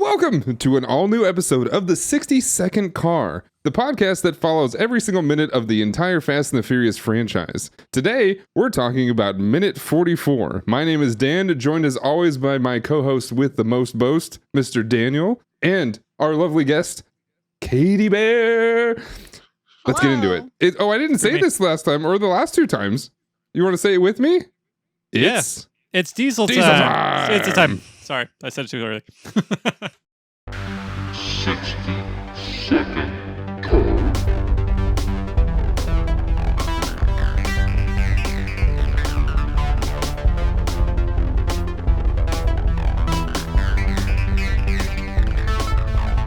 Welcome to an all-new episode of the 60-Second Car, the podcast that follows every single minute of the entire Fast and the Furious franchise. Today, we're talking about minute 44. My name is Dan, joined as always by my co-host with the most boast, Mr. Daniel, and our lovely guest, Katie Bear. Let's get into it. I didn't say this last time, or the last two times. You want to say it with me? Yes. It's diesel time. It's a time. Sorry, I said it too early. 60-second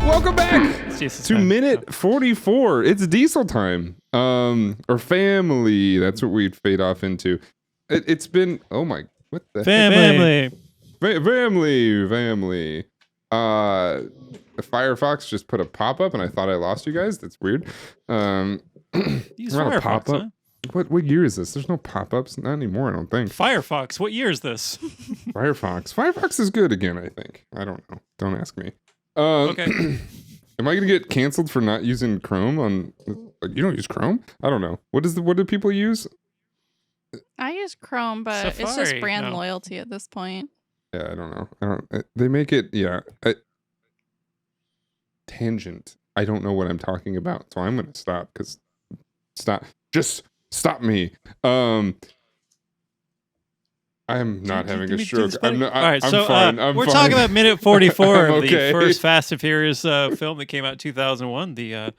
Welcome back to minute 44. It's diesel time. Or family. That's what we'd fade off into. It's been, oh my, what the Family. Family. Firefox just put a pop-up and I thought I lost you guys. That's weird. Use Firefox, pop-up. huh? What year is this? There's no pop-ups. Not anymore, I don't think. Firefox. What year is this? Firefox is good again, I think. I don't know. Don't ask me. Okay. Am I gonna get canceled for not using Chrome on? Like, you don't use Chrome? I don't know. What do people use? I use Chrome, but it's just Safari, brand no. loyalty at this point. Yeah, I don't know. They make it. Yeah. Tangent. I don't know what I'm talking about, so I'm gonna stop. Just stop me. I'm not having a stroke. I'm fine. We're talking about minute 44 of okay. the first Fast and Furious film that came out in 2001. The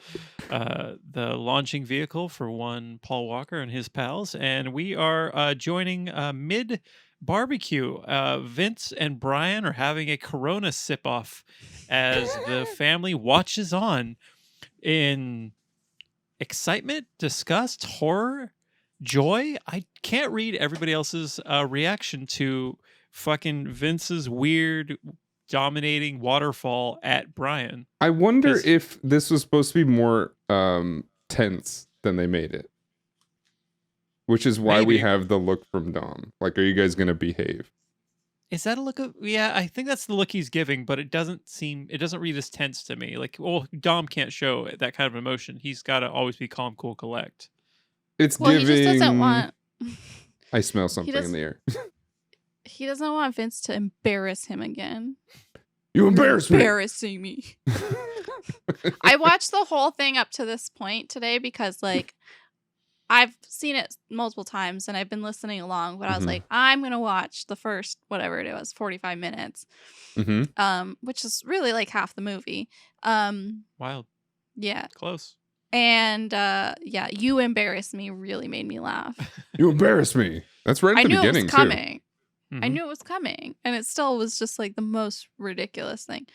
launching vehicle for one Paul Walker and his pals, and we are joining mid barbecue. Vince and Brian are having a Corona sip off as the family watches on in excitement, disgust, horror, joy. I can't read everybody else's reaction to fucking Vince's weird dominating waterfall at Brian. I wonder if this was supposed to be more tense than they made it, which is why we have the look from Dom. Like, are you guys gonna behave? Is that a look of? Yeah, I think that's the look he's giving, but it doesn't read as tense to me. Like, well, Dom can't show that kind of emotion. He's got to always be calm, cool, collect. It's Well, giving. he just doesn't want. I smell something in the air. He doesn't want Vince to embarrass him again. You embarrass me. Embarrassing me. I watched the whole thing up to this point today because, like, I've seen it multiple times and I've been listening along, but I was like, I'm gonna watch the first whatever it was, 45 minutes, which is really like half the movie. Wild. Yeah. Close. And you embarrassed me really made me laugh. You embarrass me. That's right at the beginning, it was coming. too. I knew it was coming, and it still was just like the most ridiculous thing.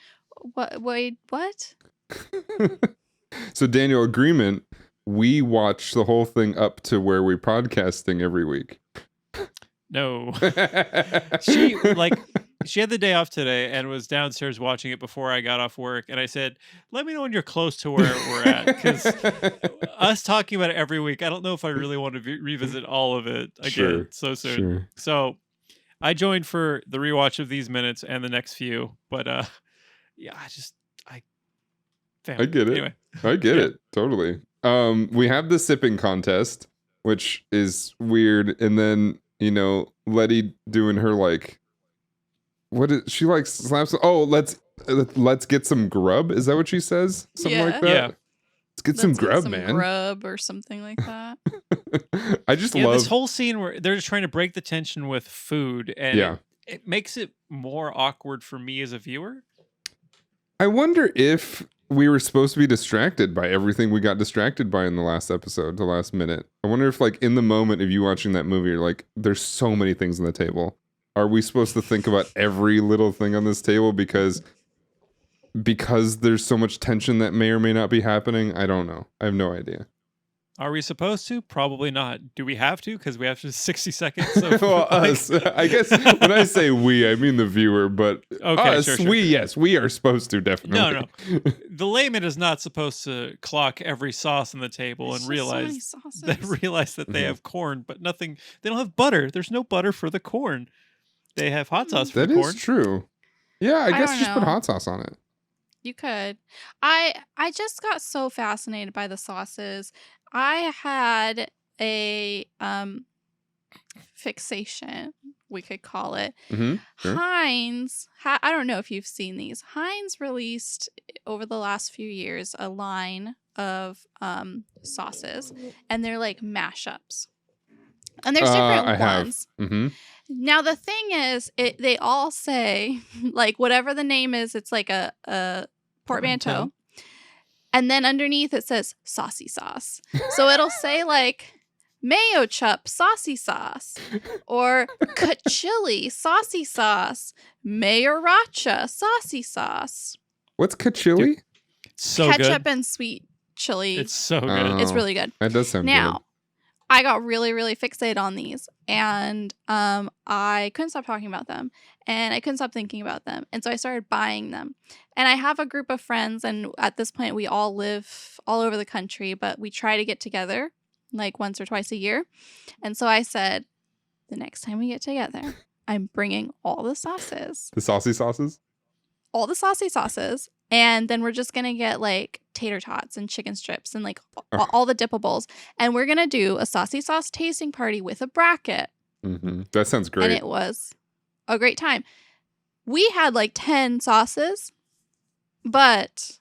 What? Wait, what? So, Daniel, agreement. We watch the whole thing up to where we're podcasting every week. No. She had the day off today and was downstairs watching it before I got off work. And I said, let me know when you're close to where we're at. Because us talking about it every week, I don't know if I really want to revisit all of it again so soon. Sure. So I joined for the rewatch of these minutes and the next few. But yeah, I get it. Anyway. I get it. Totally. We have the sipping contest, which is weird. And then, Letty doing her like, what is she like slaps? Oh, let's get some grub. Is that what she says? Something like that. Yeah. Let's get some grub, man. Grub or something like that. I just love this whole scene where they're just trying to break the tension with food, and it makes it more awkward for me as a viewer. I wonder if we were supposed to be distracted by everything we got distracted by in the last episode, the last minute. I wonder if, like, in the moment of you watching that movie, you're like, there's so many things on the table. Are we supposed to think about every little thing on this table because there's so much tension that may or may not be happening? I don't know. I have no idea. Are we supposed to? Probably not. Do we have to? Because we have to 60 seconds of well, us. I guess when I say we, I mean the viewer, but okay, us, sure. yes, we are supposed to, definitely. No. The layman is not supposed to clock every sauce on the table and realize that they have corn, but nothing. They don't have butter. There's no butter for the corn. They have hot sauce for the corn. That is true. Yeah, I guess don't just put know. hot sauce on it. You could. I just got so fascinated by the sauces. I had a fixation, we could call it. Sure. Heinz, I don't know if you've seen these. Heinz released over the last few years a line of sauces, and they're like mashups. And there's different I ones. have. Mm-hmm. Now the thing is, they all say like whatever the name is, it's like a portmanteau. And then underneath it says saucy sauce. So it'll say like mayo chup saucy sauce, or chili saucy sauce, mayoracha saucy sauce. What's chili? So Ketchup good. and sweet chili. It's so good. It's really good. That does sound Now, I got really, really fixated on these, and I couldn't stop talking about them, and I couldn't stop thinking about them, and so I started buying them. And I have a group of friends, and at this point, we all live all over the country, but we try to get together like once or twice a year. And so I said, the next time we get together, I'm bringing all the sauces. The saucy sauces? All the saucy sauces. And then we're just going to get like tater tots and chicken strips and like all the dippables. And we're going to do a saucy sauce tasting party with a bracket. Mm-hmm. That sounds great. And it was a great time. We had like 10 sauces, but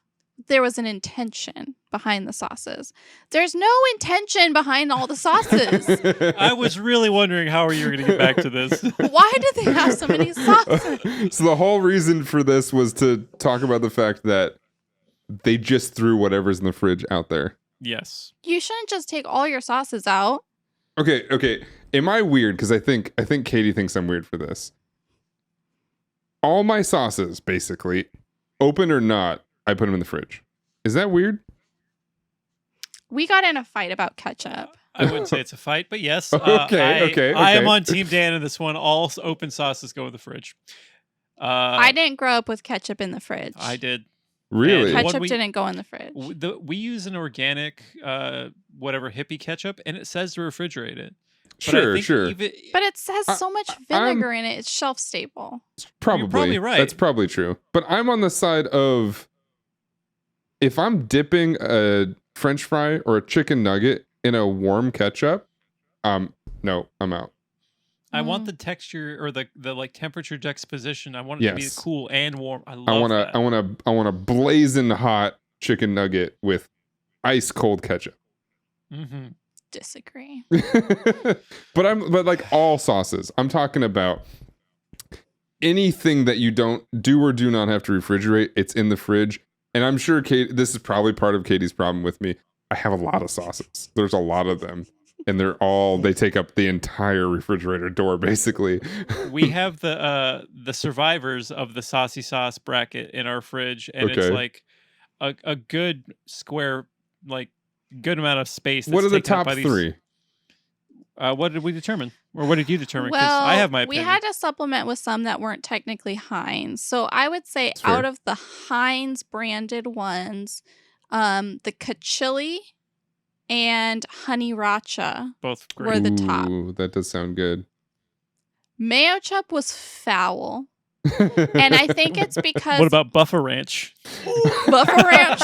there was an intention behind the sauces. There's no intention behind all the sauces. I was really wondering how you were going to get back to this. Why do they have so many sauces? So the whole reason for this was to talk about the fact that they just threw whatever's in the fridge out there. Yes. You shouldn't just take all your sauces out. Okay. Am I weird? Because I think Katie thinks I'm weird for this. All my sauces, basically, open or not, I put them in the fridge. Is that weird? We got in a fight about ketchup. I wouldn't say it's a fight, but yes. Okay. I am on Team Dan in this one. All open sauces go in the fridge. I didn't grow up with ketchup in the fridge. I did. Really? Ketchup didn't go in the fridge. We use an organic, whatever, hippie ketchup, and it says to refrigerate it. Sure. But it says so much vinegar in it, it's shelf stable. Probably. You're probably right. That's probably true. But I'm on the side of, if I'm dipping a French fry or a chicken nugget in a warm ketchup, no, I'm out. I want the texture or the like temperature juxtaposition. I want it to be cool and warm. I want a blazing hot chicken nugget with ice cold ketchup. Mm-hmm. Disagree. but like all sauces. I'm talking about anything that you don't do or do not have to refrigerate. It's in the fridge. And I'm sure this is probably part of Katie's problem with me. I have a lot of sauces. There's a lot of them. And they take up the entire refrigerator door, basically. We have the survivors of the saucy sauce bracket in our fridge, and it's like a good square, like good amount of space. That's what are the taken up top by these, three? What did we determine? Or what did you determine? Well, I have my opinion. we had to supplement with some that weren't technically Heinz. So I would say That's fair. out of the Heinz branded ones, the Chili and Honey Racha Both great. were the top. Ooh, that does sound good. Mayo Chup was foul. And I think it's because What about Buffer Ranch? Buffer Ranch.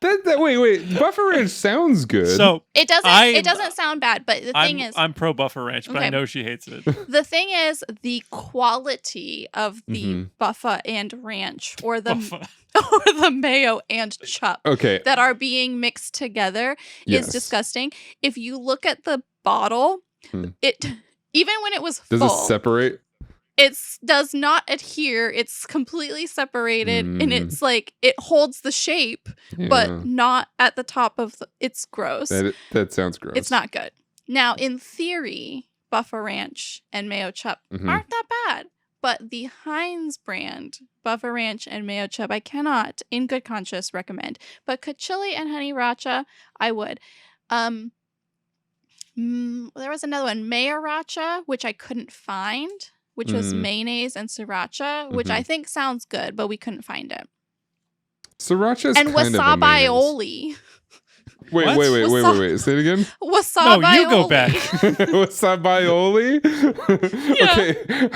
Wait. Buffer Ranch sounds good. So It doesn't sound bad, but the thing is I'm pro Buffer Ranch, but I Okay. know she hates it. the thing is the quality of the Buffa and Ranch or the Buffer. or the mayo and chup okay. that are being mixed together is Yes. disgusting. If you look at the bottle, it even when it was Does full, it separate? it does not adhere. It's completely separated, and it's like it holds the shape, but not at the top of the. It's gross. That sounds gross. It's not good. Now, in theory, Buffa Ranch and Mayo Chup aren't that bad, but the Heinz brand Buffa Ranch and Mayo Chup, I cannot, in good conscience, recommend. But Chili and Honey Racha, I would. There was another one, Mayoracha, which I couldn't find, which was mayonnaise and sriracha, which I think sounds good, but we couldn't find it. Sriracha is And kind of a mayonnaise. wasabi-aioli. Wait. Say it again. Wasabi-aioli. No, you go back. Wasabi-aioli? Okay.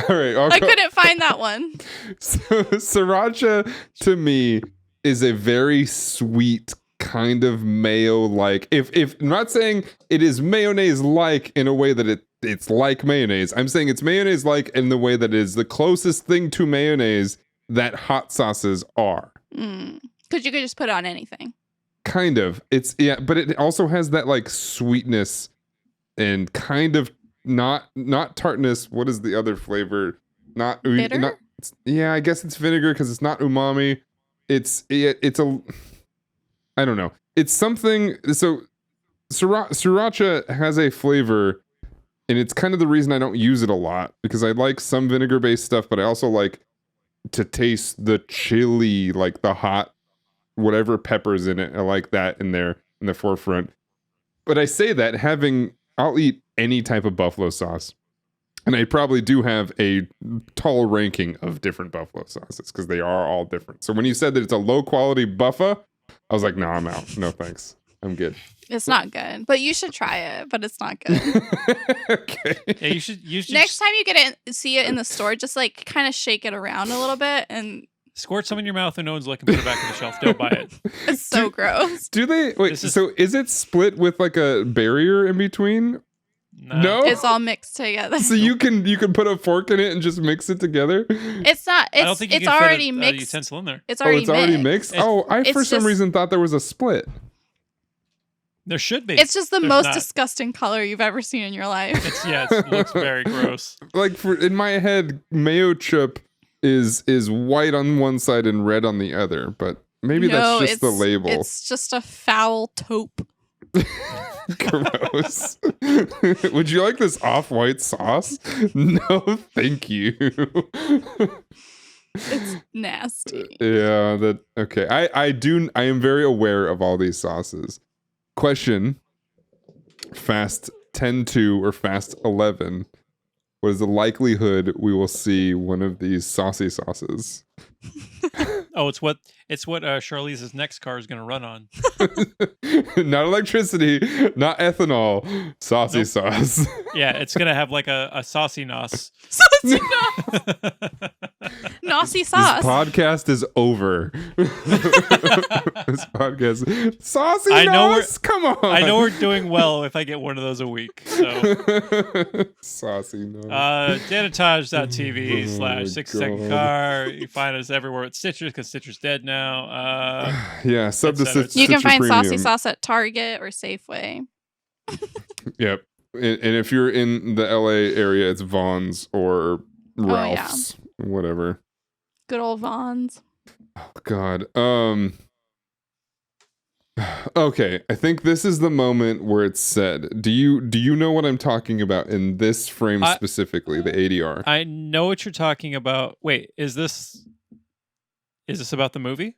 All right. I couldn't find that one. So, sriracha, to me, is a very sweet kind of mayo-like. If I'm not saying it is mayonnaise-like in a way that it's like mayonnaise. I'm saying it's mayonnaise-like in the way that it is the closest thing to mayonnaise that hot sauces are. Because you could just put it on anything. Kind of. It's but it also has that like sweetness and kind of not tartness. What is the other flavor? Bitter? I guess it's vinegar because it's not umami. It's a, I don't know. It's something. So sriracha has a flavor, and it's kind of the reason I don't use it a lot, because I like some vinegar based stuff, but I also like to taste the chili, like the hot whatever peppers in it. I like that in there in the forefront. But I say that I'll eat any type of buffalo sauce. And I probably do have a tall ranking of different buffalo sauces because they are all different. So when you said that it's a low quality buffa, I was like, no, I'm out. No, thanks. I'm good. It's not good, but you should try it. But it's not good. Okay. Yeah, you should. Next time you see it in the store, just like kind of shake it around a little bit and squirt some in your mouth and no one's looking. Put it back on the shelf. Don't buy it. It's so gross. Do they wait? So is it split with like a barrier in between? No, it's all mixed together. So you can put a fork in it and just mix it together. It's not. I don't think you it's can already fit a mixed. utensil in there. It's already mixed. I for some reason thought there was a split. There should be. It's just the most disgusting color you've ever seen in your life. It looks very gross. Like in my head, mayo chip is white on one side and red on the other, but maybe that's just the label. It's just a foul taupe. Gross. Would you like this off-white sauce? No, thank you. It's nasty. Yeah, okay. I am very aware of all these sauces. Question: Fast 10-2 or Fast 11? What is the likelihood we will see one of these saucy sauces? Oh, it's what Charlize's next car is going to run on. Not electricity, not ethanol, saucy sauce. Yeah, it's going to have like a saucy nos. Saucy nos. Nosy sauce. This podcast is over. This podcast. Saucy nos? Come on. I know we're doing well if I get one of those a week. So. Saucy nos. Danotage.tv / 60 Second Car. You find us everywhere at Citrus because Citrus dead now. Yeah, sub to Citrus. You can find Premium. saucy sauce at Target or Safeway. Yep. And if you're in the LA area, it's Vaughn's or Ralph's, whatever. Good old Vaughn's. Oh God. Okay, I think this is the moment where it's said. Do you know what I'm talking about in this frame specifically, the ADR? I know what you're talking about. Wait, is this about the movie?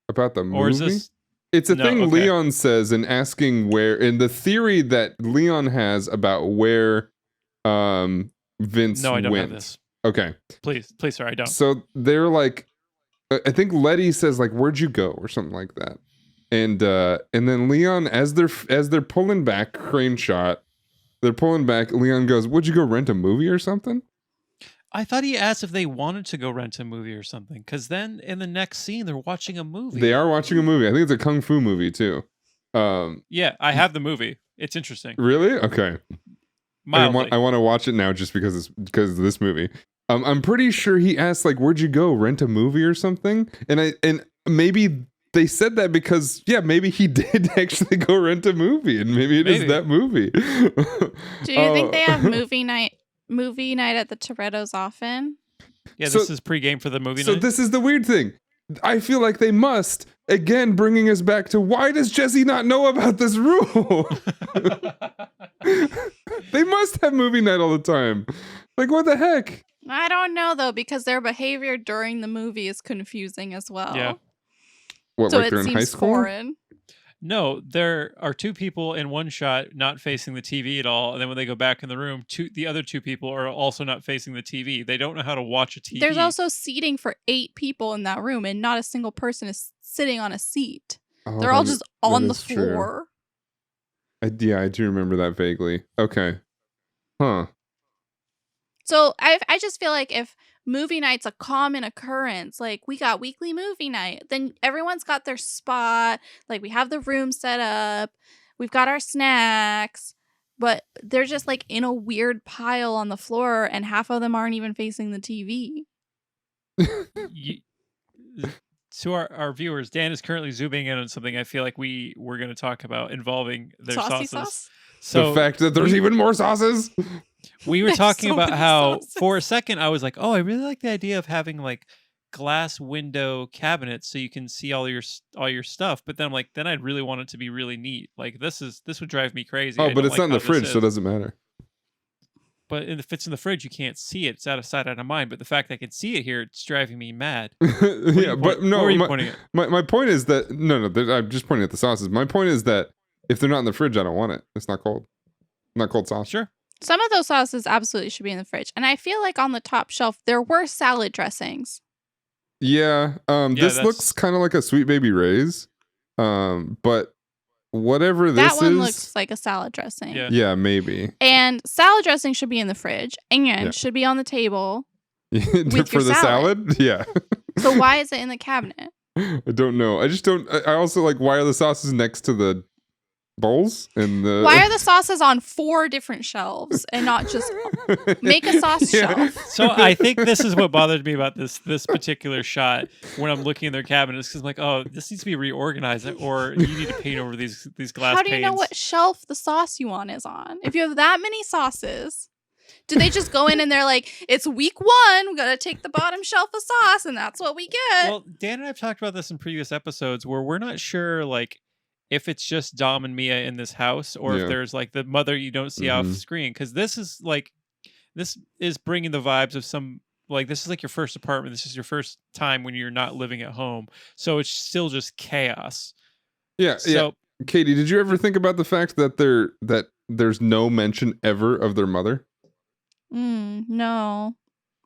About the movie? Or is this? It's a thing Leon says in asking where, in the theory that Leon has about where Vince No, I don't went. have this. Okay. Please, sir, I don't. So they're like, I think Letty says like, "Where'd you go?" or something like that, and then Leon, as they're pulling back, crane shot, they're pulling back. Leon goes, "Would you go rent a movie or something?" I thought he asked if they wanted to go rent a movie or something, because then in the next scene they're watching a movie. They are watching a movie. I think it's a kung fu movie too. Yeah, I have the movie. It's interesting. Really? Okay. Mildly. I want to watch it now just because of this movie. I'm pretty sure he asked like, "Where'd you go? Rent a movie or something?" And maybe they said that because maybe he did actually go rent a movie, and maybe it is that movie. Do you think they have movie night at the Toretto's often? Yeah, this is pregame for the movie night. So this is the weird thing. I feel like they must, again, bringing us back to why does Jesse not know about this rule? They must have movie night all the time. Like, what the heck? I don't know, though, because their behavior during the movie is confusing as well. Yeah. What, so like it they're in high seems school? foreign. No, there are two people in one shot not facing the TV at all, and then when they go back in the room, the other two people are also not facing the TV. They don't know how to watch a TV. There's also seating for 8 people in that room, and not a single person is sitting on a seat. Oh, They're all just on the floor. I do remember that vaguely. Okay. Huh. So I just feel like if movie night's a common occurrence, like we got weekly movie night, then everyone's got their spot. Like we have the room set up, we've got our snacks, but they're just like in a weird pile on the floor, and half of them aren't even facing the TV. You, to our viewers, Dan is currently zooming in on something I feel like we're going to talk about involving their Saucy sauces. sauce? So the fact that there's even more sauces. we were There's talking so about many how sauces. for a second I was like, oh, I really like the idea of having like glass window cabinets so you can see all your stuff. But then I'm like, then I'd really want it to be really neat. Like this would drive me crazy. Oh, I but don't it's like not in how the this fridge, so it is. doesn't matter. But if it's in the fridge, you can't see it. It's out of sight, out of mind. But the fact that I can see it here, it's driving me mad. Yeah, but no, where are you pointing at? my point is that no, I'm just pointing at the sauces. My point is that if they're not in the fridge, I don't want it. It's not cold. Not cold sauce. Sure. Some of those sauces absolutely should be in the fridge. And I feel like on the top shelf, there were salad dressings. Yeah. This looks kind of like a Sweet Baby Ray's. But whatever this That one is, looks like a salad dressing. Yeah. yeah, maybe. And salad dressing should be in the fridge and Yeah. should be on the table. For your the salad? Yeah. So why is it in the cabinet? I don't know. I just don't. I also like, why are the sauces next to the bowls? And the Why are the sauces on 4 different shelves and not just make a sauce shelf? So I think this is what bothered me about this particular shot when I'm looking in their cabinets, because I'm like, oh, this needs to be reorganized, or you need to paint over these glass How do you know panes. what shelf the sauce you want is on? If you have that many sauces, do they just go in and they're like, it's week 1, we gotta take the bottom shelf of sauce, and that's what we get? Well, Dan and I have talked about this in previous episodes where we're not sure, like, if it's just Dom and Mia in this house, or Yeah. if there's like the mother you don't see off screen, because this is bringing the vibes of some, like, this is like your first apartment, this is your first time when you're not living at home, so it's still just chaos. Yeah. So Katie, did you ever think about the fact that there's no mention ever of their mother? No.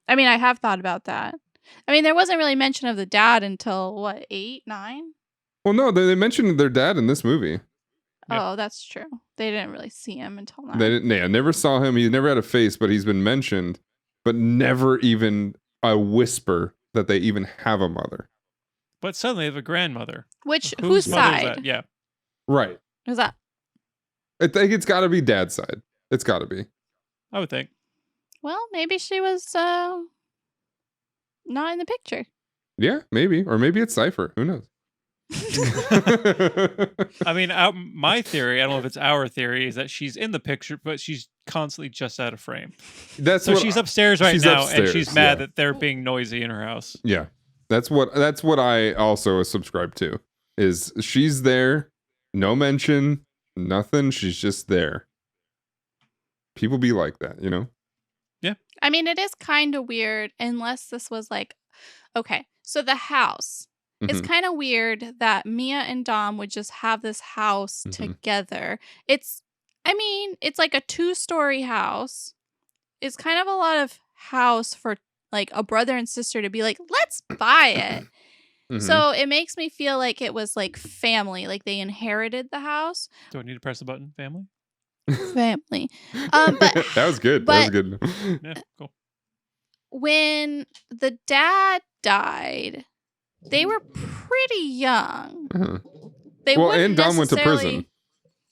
I mean, I have thought about that. I mean, there wasn't really mention of the dad until, what, 8, 9? Well, no, they mentioned their dad in this movie. Yeah. Oh, that's true. They didn't really see him until 9. They didn't. Yeah, never saw him. He never had a face, but he's been mentioned, but never even a whisper that they even have a mother. but suddenly they have a grandmother. Which, Whose whose mother is side? that? Yeah. Right. Is that? I think it's got to be dad's side. It's got to be. I would think. Well, maybe she was not in the picture. Yeah, maybe, or maybe it's Cypher. Who knows? I mean, my theory, I don't know if it's our theory, is that she's in the picture, but she's constantly just out of frame. That's So what she's upstairs right she's now, upstairs, and she's mad yeah. that they're being noisy in her house. Yeah, that's what I also subscribe to. Is she's there, no mention, nothing. She's just there. People be like that, you know. I mean, it is kind of weird unless this was like, okay, so the house. It's Mhm. kind of weird that Mia and Dom would just have this house Mhm. together. It's like a 2-story house. It's kind of a lot of house for like a brother and sister to be like, let's buy it. Mhm. So it makes me feel like it was like family, like they inherited the house. Do I need to press the button, family? Family. But that was good. That was good. Yeah, cool. when the dad died, they were pretty young. Uh-huh. They Well, wouldn't and Dom went to necessarily- prison.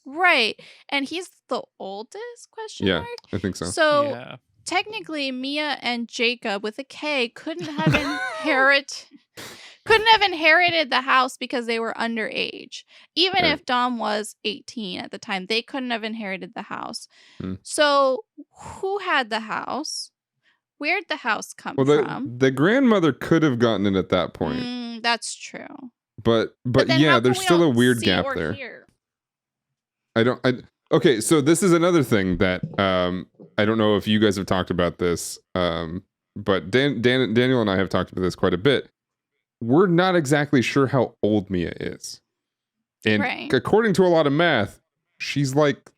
Right. And he's the oldest, question Yeah, mark? I think so. So Yeah. technically Mia and Jacob with a K couldn't have inherited the house because they were underage. Even Right. if Dom was 18 at the time, they couldn't have inherited the house. Hmm. So who had the house? Where'd the house come Well, from? the grandmother could have gotten it at that point, That's true. but then yeah, how there's come we still a don't weird see gap or there. hear? Okay, so this is another thing that I don't know if you guys have talked about this, but Daniel and I have talked about this quite a bit. We're not exactly sure how old Mia is, and Right. according to a lot of math, she's like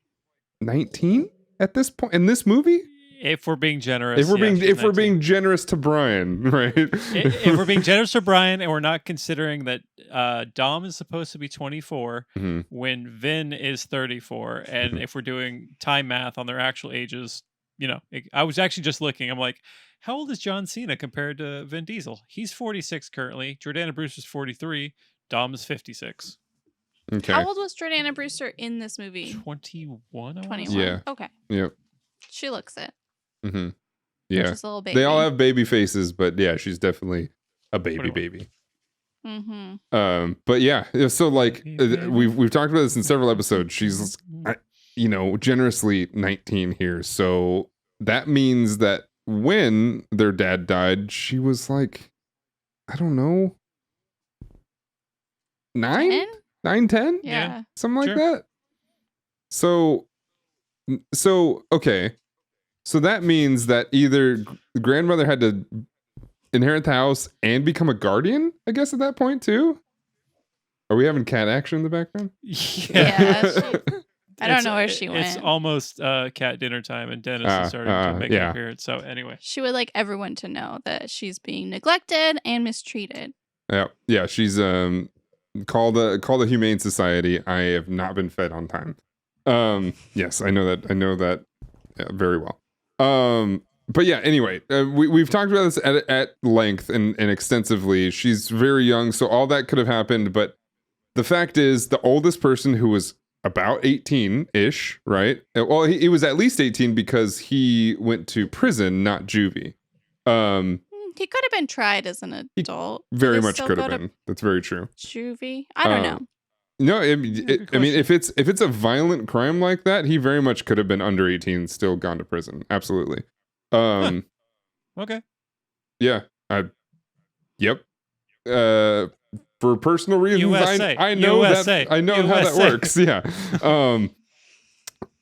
19 at this point in this movie. If we're being generous. If we're yeah, she's being 19. generous to Brian, right? If we're being generous to Brian, and we're not considering that Dom is supposed to be 24 Mhm. when Vin is 34, and if we're doing time math on their actual ages, I was actually just looking. I'm like, how old is John Cena compared to Vin Diesel? He's 46 currently. Jordana Brewster's 43. Dom is 56. Okay. How old was Jordana Brewster in this movie? 21. 21. Yeah. Okay. Yep. She looks it. Mm-hmm. Yeah. Just a little baby. They all have baby faces, but yeah, she's definitely a baby 21. baby. Mm-hmm. But yeah, so like Baby. we've talked about this in several episodes. She's generously 19 here, so that means that when their dad died, she was like, I don't know, 9, 10, Yeah. something like Sure. that. So okay, so that means that either the grandmother had to inherit the house and become a guardian, I guess, at that point too. Are we having cat action in the background? Yeah, I don't know where she It's went. almost cat dinner time, and Dennis is starting to make an appearance. So anyway, She would like everyone to know that she's being neglected and mistreated. Yeah, she's call the Humane Society. I have not been fed on time. Yes, I know that very well. But yeah, anyway, we've talked about this at length and extensively. She's very young, so all that could have happened. But the fact is, the oldest person, who was about 18-ish, right? Well, he was at least 18 because he went to prison, not juvie. He could have been tried as an adult. Do Very they much still could go have to been. That's very true. Juvie? I don't know. No, I good mean, if it's a violent crime like that, he very much could have been under 18, still gone to prison. Absolutely. okay. Yeah. Yep. For personal reasons, USA. I know USA. that I know how that USA. works. Yeah.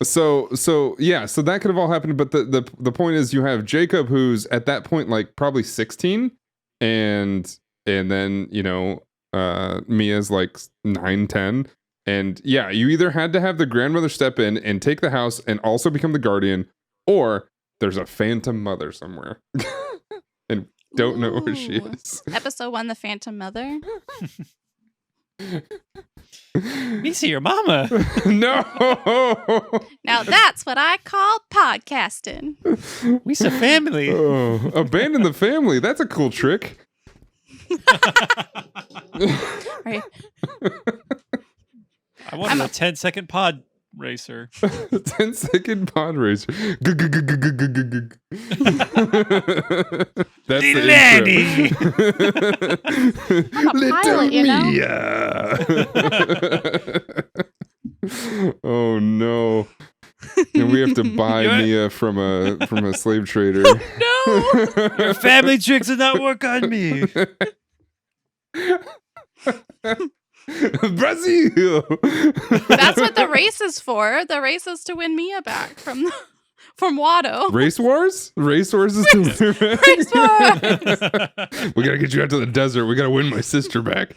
So yeah, so that could have all happened, but the point is, you have Jacob, who's at that point like probably 16, and then Mia's like 9, 10, and yeah, you either had to have the grandmother step in and take the house and also become the guardian, or there's a phantom mother somewhere, and don't know where she Ooh. is. Episode 1, The Phantom Mother. Me see your mama. No. Now that's what I call podcasting. We's a family. Oh, abandon the family. That's a cool trick. Right. I wanted a 10-second pod racer. 10-second pod racer. That's the Lenny. intro. I'm a pilot, you know? Mia. Oh no. And we have to buy Mia from a slave trader. No. Your family tricks did not work on me. Brazil. That's what the race is for. The race is to win Mia back from Watto. Race wars? Race wars is to Race wars. We gotta get you out to the desert. We gotta win my sister back.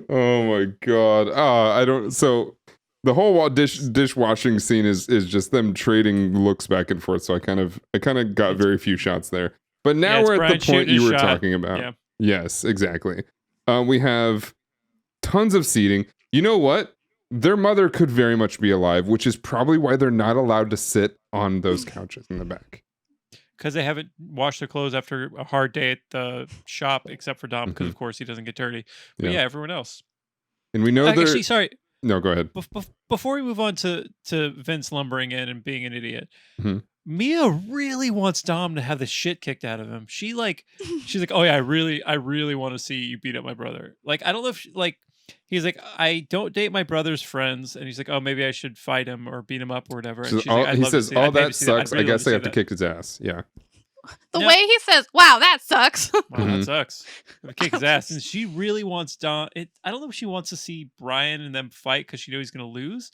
Oh my god. I don't. So the whole dishwashing scene is just them trading looks back and forth. So I kind of got very few shots there. But now it's we're at Brian the point shooting you his were shot. talking about. Yeah. Yes, exactly. We have tons of seating. You know what? Their mother could very much be alive, which is probably why they're not allowed to sit on those couches in the back. Because they haven't washed their clothes after a hard day at the shop, except for Dom, because of course he doesn't get dirty. But yeah, everyone else. And we know they're... Actually, sorry. No, go ahead. Before we move on to Vince lumbering in and being an idiot, Mm-hmm. Mia really wants Dom to have the shit kicked out of him. She's like, oh yeah, I really want to see you beat up my brother. Like, I don't know if he's like, I don't date my brother's friends, and he's like, oh, maybe I should fight him or beat him up or whatever. And she's like, he says, "Oh, that sucks. I guess I have to kick his ass." Yeah. The way he says, "Wow, that sucks." Wow, that sucks. I'm gonna kick his ass, and she really wants Dom. I don't know if she wants to see Brian and them fight because she knows he's gonna lose.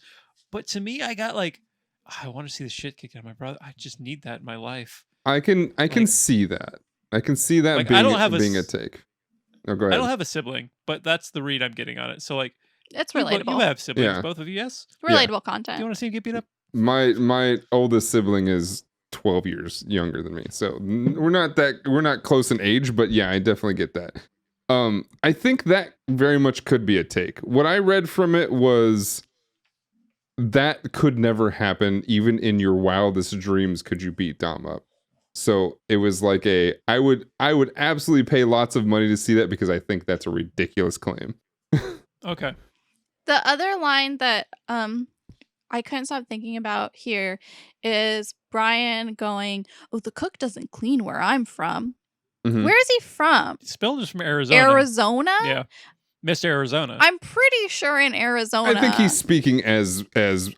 But to me, I got like, I want to see the shit kicked out of my brother. I just need that in my life. I can see that. I can see that I don't have being a take. Oh, go ahead. I don't have a sibling, but that's the read I'm getting on it. So like, It's you relatable. have siblings, Yeah. both of you, yes? Relatable Do content. you want to see him get beat up? My oldest sibling is 12 years younger than me, so we're not close in age, but yeah, I definitely get that. I think that very much could be a take. What I read from it was that could never happen. Even in your wildest dreams, could you beat Dom up? So it was like I would absolutely pay lots of money to see that because I think that's a ridiculous claim. Okay. The other line that I couldn't stop thinking about here is Brian going, "Oh, the cook doesn't clean where I'm from." Mhm. Where is he from? Spilled is from Arizona. Arizona? Yeah. Mr. Arizona. I'm pretty sure in Arizona. I think he's speaking as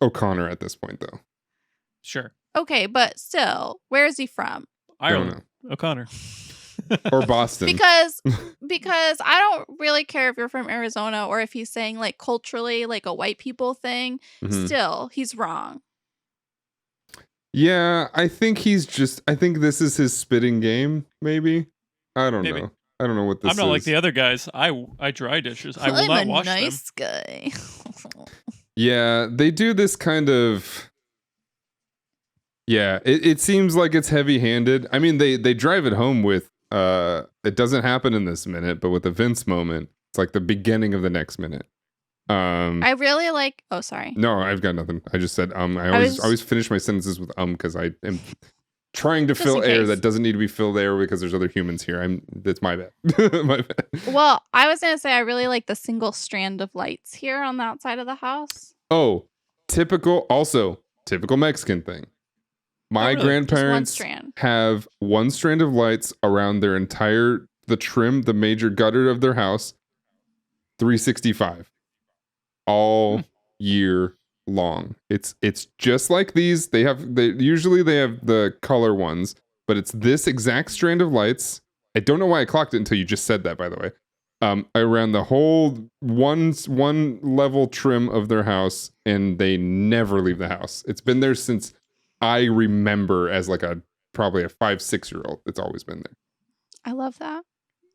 O'Connor at this point, though. Sure. Okay, but still, where is he from? Ireland. O'Connor. Or Boston. Because I don't really care if you're from Arizona or if he's saying like culturally like a white people thing. Mhm. Still, he's wrong. Yeah, I think this is his spitting game, maybe. I don't Maybe. know. I don't know what this is. I'm not like the other guys. I dry dishes. I will I'm not a wash nice guy. Yeah, they do this kind of... Yeah, it seems like it's heavy-handed. I mean, they drive it home with... it doesn't happen in this minute, but with the Vince moment, it's like the beginning of the next minute. I really like... Oh, sorry. No, I've got nothing. I just said I always finish my sentences with because I am trying to Just fill in air case. that doesn't need to be filled air because there's other humans here. That's my bad. My bad. Well, I was going to say I really like the single strand of lights here on the outside of the house. Oh, typical Mexican thing. My really? Just one grandparents strand. have one strand of lights around their entire the major gutter of their house, 365, all year long. It's just like these. They usually have the color ones, but it's this exact strand of lights. I don't know why I clocked it until you just said that, by the way. Around the whole one level trim of their house, and they never leave the house. It's been there since I remember as like probably a 5-6-year-old. It's always been there. I love that.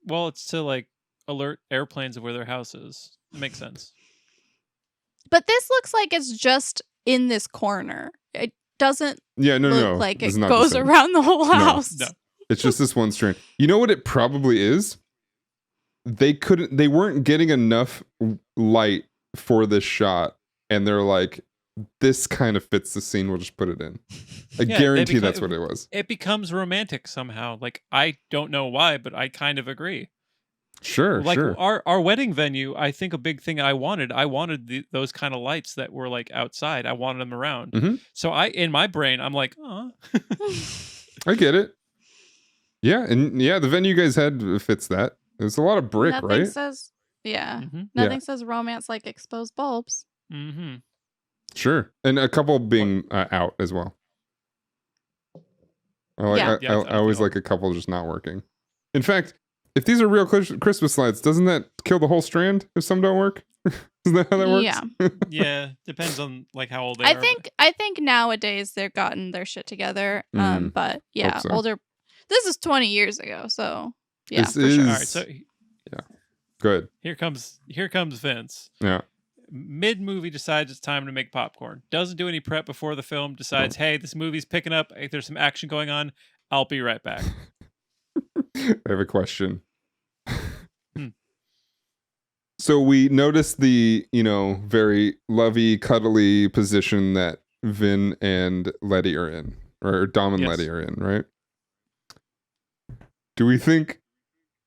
Well, it's to like alert airplanes of where their house is. It makes sense. But this looks like it's just in this corner. It doesn't Yeah, no, look like it's it not the goes same. around the whole house. No. It's just this one strand. You know what it probably is? They weren't getting enough light for this shot, and they're like, this kind of fits the scene, we'll just put it in. I Yeah, guarantee that's what it was. It becomes romantic somehow. Like, I don't know why, but I kind of agree. Sure, Like sure. our wedding venue, I think a big thing I wanted those kind of lights that were like outside. I wanted them around. Mhm. So in my brain, I'm like, oh, I get it. Yeah, and yeah, the venue you guys had fits that. There's a lot of brick, Nothing right? says, yeah. mm-hmm, Nothing says romance like exposed bulbs. mm-hmm. Sure. And a couple being out as well. Yeah. I always like a couple just not working. In fact, if these are real Christmas lights, doesn't that kill the whole strand if some don't work? Isn't that how that works? Yeah. Yeah, depends on like how old they are. I think nowadays they've gotten their shit together. Mm. But yeah, Hope so. older. This is 20 years ago, so yeah, This for is sure. All right, so good. here comes Vince. Yeah. Mid movie decides it's time to make popcorn. Doesn't do any prep before the film. Decides, hey, this movie's picking up. There's some action going on. I'll be right back. I have a question. So we noticed the, very lovey, cuddly position that Vin and Letty are in, or Dom and Yes. Letty are in, right? Do we think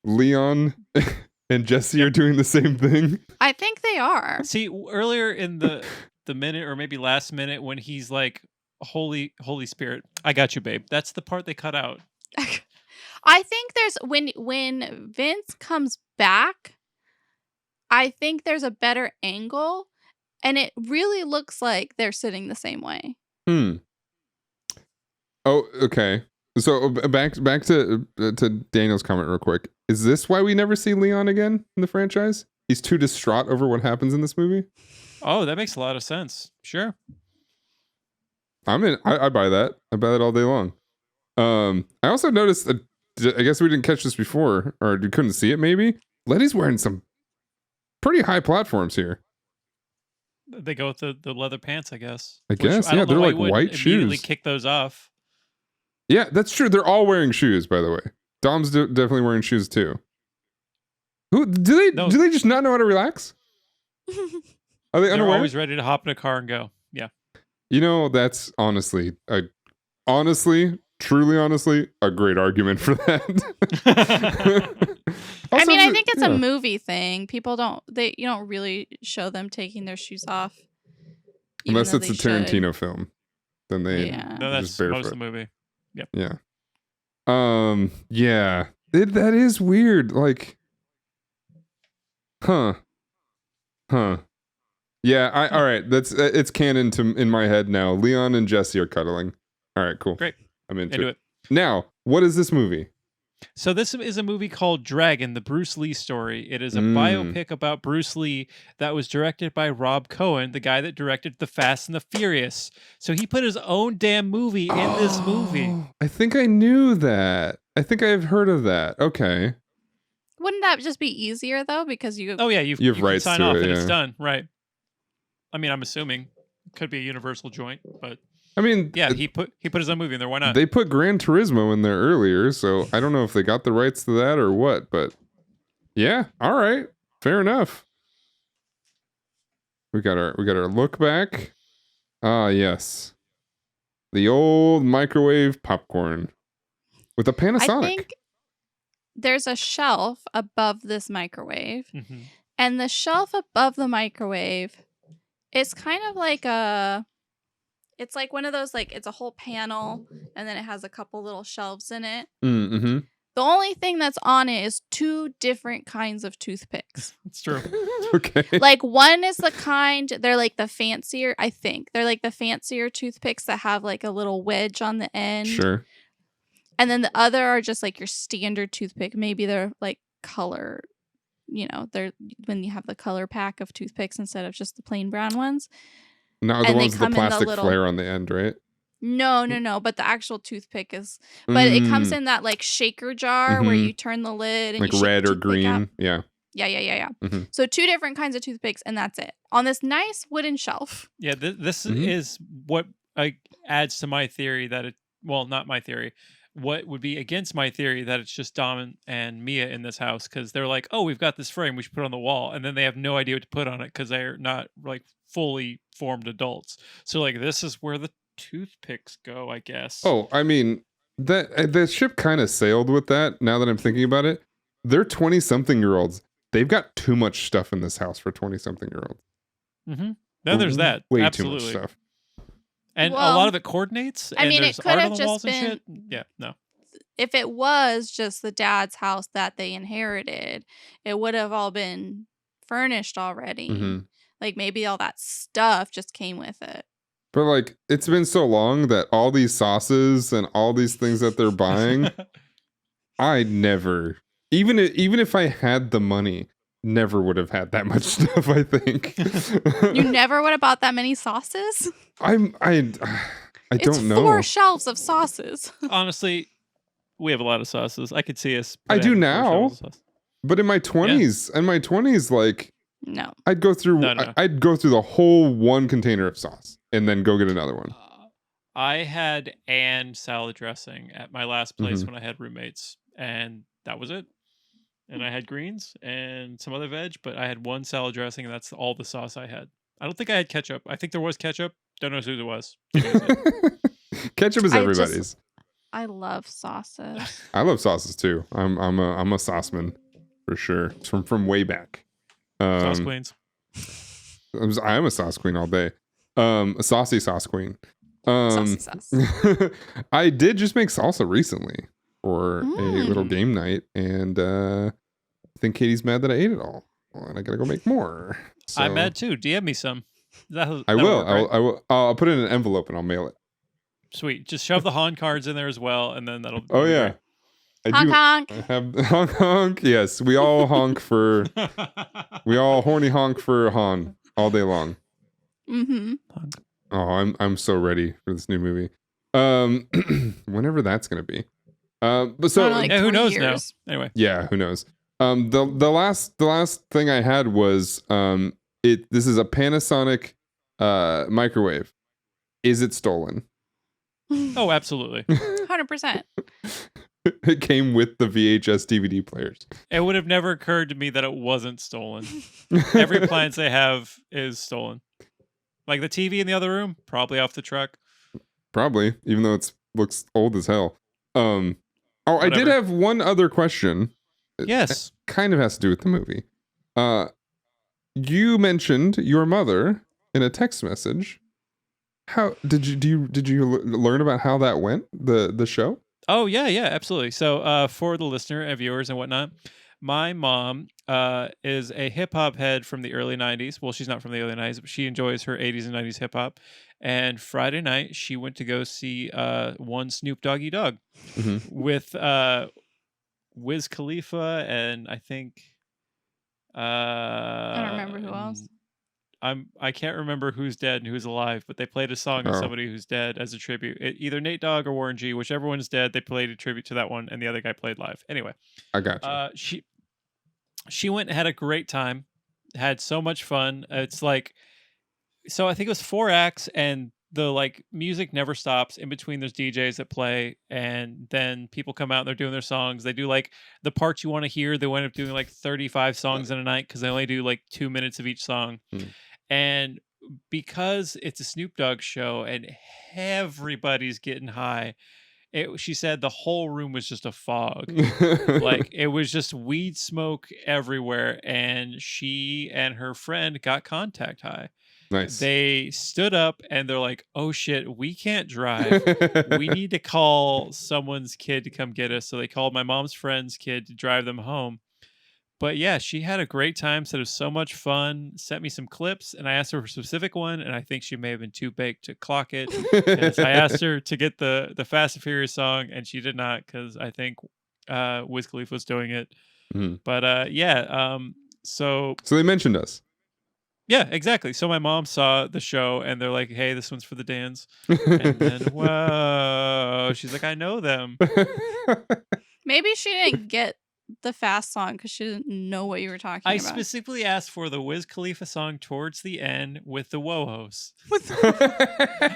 Leon and Jesse are doing the same thing? I think they are. See, earlier in the minute or maybe last minute when he's like, Holy Spirit, I got you, babe. That's the part they cut out. I think there's when Vince comes back, I think there's a better angle, and it really looks like they're sitting the same way. Oh, okay. So back to Daniel's comment real quick. Is this why we never see Leon again in the franchise? He's too distraught over what happens in this movie? Oh, that makes a lot of sense. Sure. I'm in. I buy that. I buy that all day long. I also noticed that, I guess we didn't catch this before, or you couldn't see it maybe. Letty's wearing some pretty high platforms here. They go with the leather pants, I guess. I guess, don't yeah, know they're why like you wouldn't white immediately shoes. kick those off. Yeah, that's true. They're all wearing shoes, by the way. Dom's definitely wearing shoes too. Who do they just not know how to relax? Are they They're unaware? always ready to hop in a car and go. Yeah. You know, that's honestly, truly honestly, a great argument for that. I mean, I Also, think it's yeah. a movie thing. People you don't really show them taking their shoes off. Even Unless though it's they a should. Tarantino film, then they Yeah. No, just that's most barefoot. of the movie. Yep. Yeah. Yeah. That is weird. Like, huh. Yeah. All right. That's it's canon in my head now. Leon and Jesse are cuddling. All right. Cool. Great. I'm into Into it. it. Now, what is this movie? So this is a movie called Dragon, the Bruce Lee story. It is a Mm. biopic about Bruce Lee that was directed by Rob Cohen, the guy that directed The Fast and the Furious. So he put his own damn movie in this movie. I think I knew that. I think I've heard of that. Okay. Wouldn't that just be easier though? Because you. Oh yeah, You have you can rights sign to off it, and it's yeah. done, right? I mean, I'm assuming could be a universal joint, but I mean, yeah, he put his own movie in there. Why not? they put Gran Turismo in there earlier, so I don't know if they got the rights to that or what, but yeah, all right. Fair enough. We got our look back. Ah, yes. The old microwave popcorn with a Panasonic. I think there's a shelf above this microwave, Mhm. and the shelf above the microwave is kind of like it's like one of those, like, it's a whole panel and then it has a couple little shelves in it. Mm-hmm. The only thing that's on it is 2 different kinds of toothpicks. It's true. Okay. Like, one is the kind, they're like the fancier, I think. They're like the fancier toothpicks that have like a little wedge on the end. Sure. And then the other are just like your standard toothpick. Maybe they're like color, they're when you have the color pack of toothpicks instead of just the plain brown ones. Now the And they ones with the come in the plastic little- flare on the end, right? No. But the actual toothpick is, but it comes in that like shaker jar where Mhm. you turn the lid and Like you shake red the or toothpick green. out. Yeah. Yeah. Mhm. So 2 different kinds of toothpicks, and that's it on this nice wooden shelf. Yeah, this Mhm. is what adds to my theory that it. Well, not my theory. What would be against my theory that it's just Dom and Mia in this house because they're like, oh, we've got this frame we should put on the wall, and then they have no idea what to put on it because they're not like fully formed adults. So like, this is where the toothpicks go, I guess. Oh, I mean, the ship kind of sailed with that. Now that I'm thinking about it, they're 20-something-year-olds. They've got too much stuff in this house for 20-something-year-olds. Mm-hmm. Then there's that. Way Absolutely. too much stuff. And a Well, lot of it coordinates. I And mean, it there's could art have on the walls just and shit. Yeah, no. If it was just the dad's house that they inherited, it would have all been furnished already. Mhm. Like maybe all that stuff just came with it. But like, it's been so long that all these sauces and all these things that they're buying, I never, even if I had the money, never would have had that much stuff. I think You never would have bought that many sauces? I It's don't know. 4 shelves of sauces. Honestly, we have a lot of sauces. I could see us. I do putting 4 now. shelves of sauce. But in my 20s, like No. I'd go through No. I'd go through the whole one container of sauce and then go get another one. I had and salad dressing at my last place Mm-hmm. when I had roommates, and that was it. And I had greens and some other veg, but I had one salad dressing, and that's all the sauce I had. I don't think I had ketchup. I think there was ketchup. Don't know who it was. Ketchup is I everybody's. I love sauces. I love sauces too. I'm a sauceman for sure. It's from way back. Sauce queens. I'm a sauce queen all day. A saucy sauce queen. Saucy sauce. I did just make salsa recently for a little Mm. game night, and I think Katie's mad that I ate it all. Well, and I gotta go make more. I'm So mad too. DM me some. I That'll will. work, right? I will. I'll put it in an envelope and I'll mail it. Sweet. Just shove the Han cards in there as well, and then that'll. Oh yeah, I Honk do. honk. I have honk honk. Yes, we all honk for. We all horny honk for Han all day long. Mm-hmm. Oh, I'm so ready for this new movie. Whenever that's gonna be. But so Like Yeah, who 20 knows years. now? Anyway, yeah, who knows? The last thing I had was this is a Panasonic microwave. Is it stolen? oh, absolutely. 100%. It came with the VHS DVD players. It would have never occurred to me that it wasn't stolen. Every appliance they have is stolen. Like the TV in the other room, probably off the truck. Probably, even though it looks old as hell. I did Whatever. have one other question. Yes. It kind of has to do with the movie. You mentioned your mother in a text message. How did you learn about how that went, the show? Oh yeah, absolutely. So for the listener and viewers and whatnot, my mom is a hip hop head from the early '90s. Well, she's not from the early '90s, but she enjoys her '80s and '90s hip hop. And Friday night, she went to go see one Snoop Doggy Dogg with Wiz Khalifa and I think I don't remember who else. I can't remember who's dead and who's alive, but they played a song of somebody who's dead as a tribute. Either Nate Dogg or Warren G, whichever one's dead, they played a tribute to that one, and the other guy played live. Anyway, I got you. She went and had a great time, had so much fun. It's like, so I think it was 4 acts, and the like music never stops. In between, there's DJs that play, and then people come out and they're doing their songs. They do like the parts you want to hear. They wind up doing like 35 songs in a night because they only do like 2 minutes of each song. And because it's a Snoop Dogg show and everybody's getting high, she said the whole room was just a fog. Like it was just weed smoke everywhere. And she and her friend got contact high. Nice. They stood up and they're like, oh shit, we can't drive. We need to call someone's kid to come get us. So they called my mom's friend's kid to drive them home. But yeah, she had a great time, said it was so much fun, sent me some clips, and I asked her for a specific one, and I think she may have been too baked to clock it. Because I asked her to get the Fast and Furious song, and she did not, because I think Wiz Khalifa was doing it. But so they mentioned us. Yeah, exactly. So my mom saw the show, and they're like, hey, this one's for the Dans. And then, whoa, she's like, I know them. Maybe she didn't get the Fast song because she didn't know what you were talking about. I specifically asked for the Wiz Khalifa song towards the end with the wohos.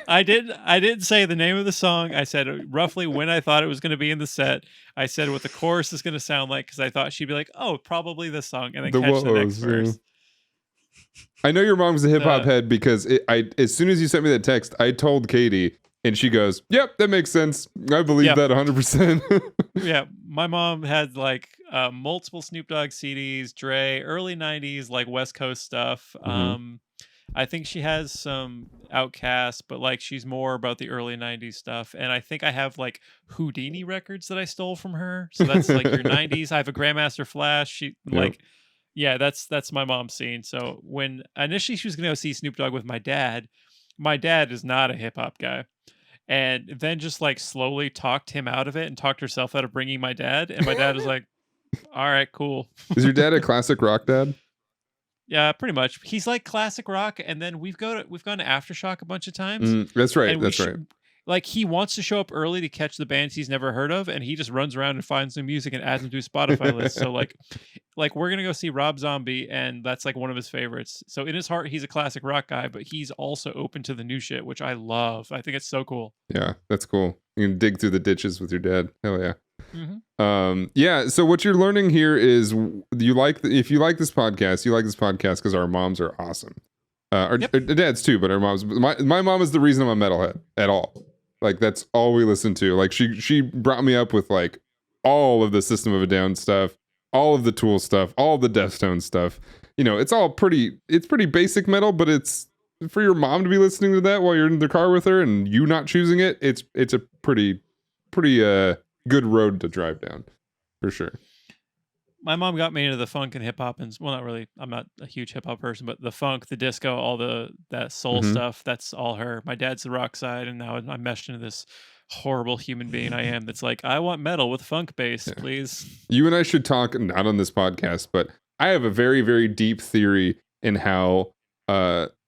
I didn't say the name of the song. I said roughly when I thought it was going to be in the set. I said what the chorus is going to sound like because I thought she'd be like, oh, probably this song, and then catch the next verse. I know your mom's a hip hop head because as soon as you sent me that text, I told Katie, and she goes, "Yep, that makes sense. I believe that 100%." Yeah, my mom had like multiple Snoop Dogg CDs, Dre, early '90s like West Coast stuff. I think she has some Outkast, but like she's more about the early '90s stuff. And I think I have like Houdini records that I stole from her. So that's like your '90s. I have a Grandmaster Flash. Yeah, that's my mom's scene. So when initially she was going to go see Snoop Dogg with my dad is not a hip hop guy. And then just like slowly talked him out of it and talked herself out of bringing my dad. And my dad was like, all right, cool. Is your dad a classic rock dad? Yeah, pretty much. He's like classic rock. And then we've gone to Aftershock a bunch of times. That's right. That's right. Like he wants to show up early to catch the bands he's never heard of, and he just runs around and finds new music and adds them to his Spotify list. So like we're gonna go see Rob Zombie, and that's like one of his favorites. So in his heart, he's a classic rock guy, but he's also open to the new shit, which I love. I think it's so cool. Yeah, that's cool. You can dig through the ditches with your dad. Hell yeah. Yeah. So what you're learning here is if you like this podcast because our moms are awesome. Our dads too, but our moms. My mom is the reason I'm a metalhead at all. Like that's all we listen to. Like she brought me up with like all of the System of a Down stuff, all of the Tool stuff, all of the Deftones stuff. You know, it's pretty basic metal, but it's for your mom to be listening to that while you're in the car with her and you not choosing it. It's a pretty good road to drive down, for sure. My mom got me into the funk and hip hop, and well, not really. I'm not a huge hip hop person, but the funk, the disco, all that soul stuff, that's all her. My dad's the rock side, and now I'm meshed into this horrible human being I am. That's like, I want metal with funk bass, please. You and I should talk, not on this podcast, but I have a very, very deep theory in how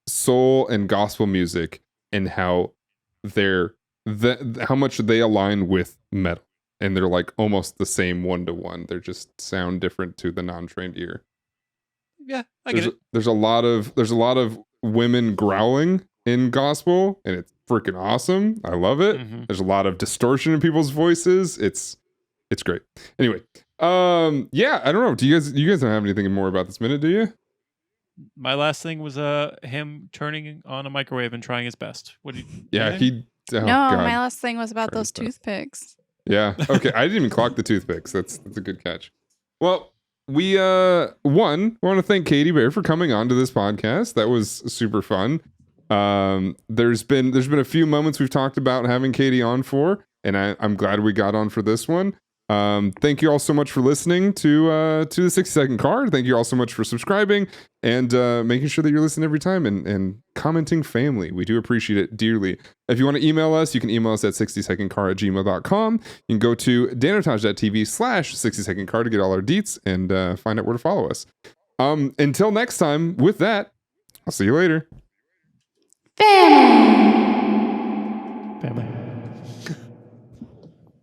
soul and gospel music and how how much they align with metal. And they're like almost the same 1-to-1. They just sound different to the non-trained ear. Yeah, I get it. There's a lot of women growling in gospel, and it's freaking awesome. I love it. There's a lot of distortion in people's voices. It's great. Anyway, yeah, I don't know. Do you guys don't have anything more about this minute, do you? my last thing was him turning on a microwave and trying his best. What did you? Yeah, anything? oh, no, God. my last thing was about Try those his best. toothpicks. Yeah. Okay. I didn't even clock the toothpicks. That's a good catch. Well, we want to thank Katie Bear for coming on to this podcast. That was super fun. There's been a few moments we've talked about having Katie on for, and I'm glad we got on for this one. Thank you all so much for listening to the 60-second car. Thank you all so much for subscribing and making sure that you're listening every time and commenting family. We do appreciate it dearly. If you want to email us, you can email us at 60secondcar@gmail.com. You can go to danotage.tv/60secondcar to get all our deets and find out where to follow us. Until next time, with that, I'll see you later. Family. Family.